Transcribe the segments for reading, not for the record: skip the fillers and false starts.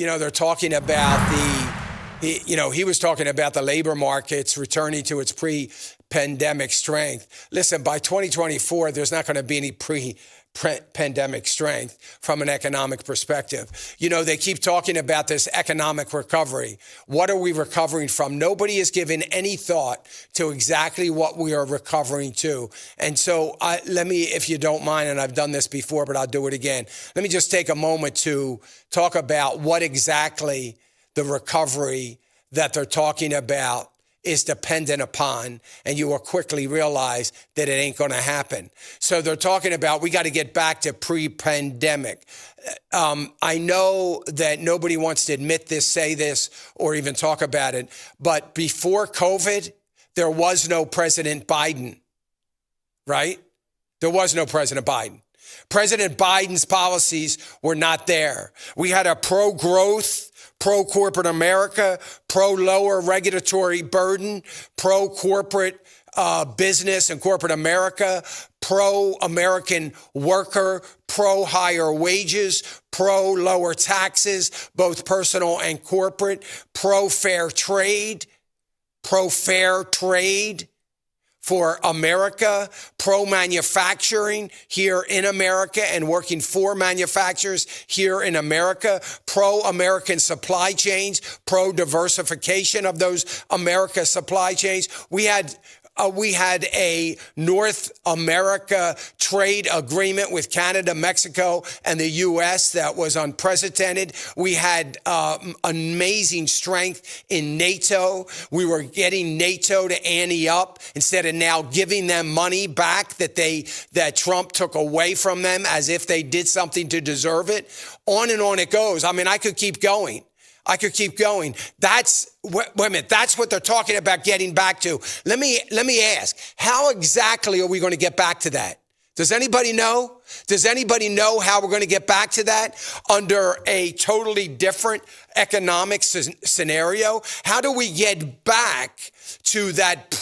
they're talking about he was talking about the labor markets returning to its pre-pandemic strength. Listen, by 2024, there's not going to be any pre-pandemic strength from an economic perspective. They keep talking about this economic recovery. What are we recovering from? Nobody has given any thought to exactly what we are recovering to. And so let me, if you don't mind, and I've done this before, but I'll do it again. Let me just take a moment to talk about what exactly the recovery that they're talking about is dependent upon, and you will quickly realize that it ain't going to happen. So they're talking about we got to get back to pre-pandemic. I know that nobody wants to admit this, say this, or even talk about it, but before COVID, there was no President Biden, right? There was no President Biden. President Biden's policies were not there. We had a pro-growth, pro-corporate America, pro-lower regulatory burden, pro-corporate business and corporate America, pro-American worker, pro-higher wages, pro-lower taxes, both personal and corporate, pro-fair trade for America, pro-manufacturing here in America and working for manufacturers here in America, pro-American supply chains, pro-diversification of those America supply chains. We had a North America trade agreement with Canada, Mexico, and the U.S. that was unprecedented. We had amazing strength in NATO. We were getting NATO to ante up instead of now giving them money back that Trump took away from them as if they did something to deserve it. On and on it goes. I mean, I could keep going. That's what they're talking about getting back to. Let me ask, how exactly are we going to get back to that? Does anybody know? Does anybody know how we're going to get back to that under a totally different economic scenario? How do we get back to that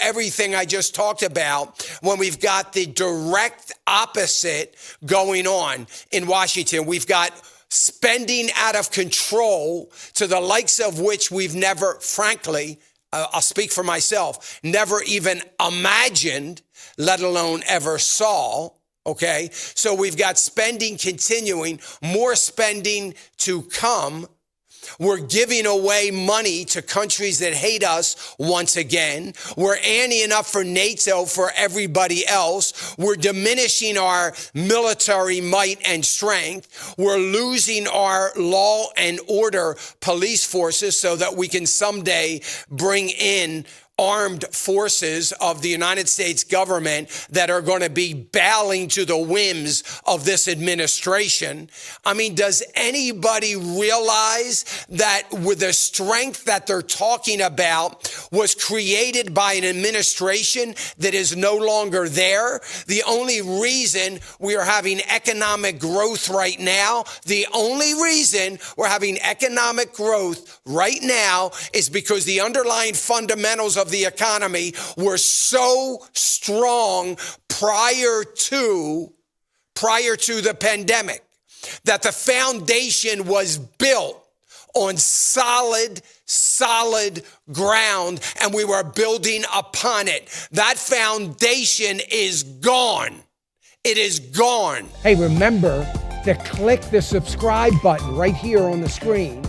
everything I just talked about when we've got the direct opposite going on in Washington? We've got spending out of control to the likes of which we've never, frankly, I'll speak for myself, never even imagined, let alone ever saw. Okay. So we've got spending continuing, more spending to come. We're giving away money to countries that hate us once again. We're anteing up for NATO for everybody else. We're diminishing our military might and strength. We're losing our law and order police forces so that we can someday bring in armed forces of the United States government that are going to be bowing to the whims of this administration. I mean, does anybody realize that with the strength that they're talking about was created by an administration that is no longer there? The only reason we are having economic growth right now, is because the underlying fundamentals of the economy were so strong prior to the pandemic that the foundation was built on solid ground, and we were building upon it. That foundation is gone. It is gone. Hey, remember to click the subscribe button right here on the screen,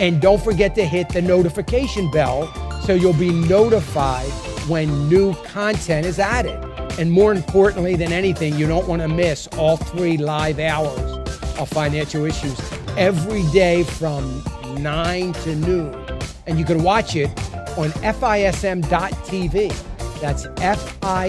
and don't forget to hit the notification bell so you'll be notified when new content is added. And more importantly than anything, you don't want to miss all 3 live hours of Financial Issues every day from 9 to noon. And you can watch it on FISM.tv. That's FISM.tv.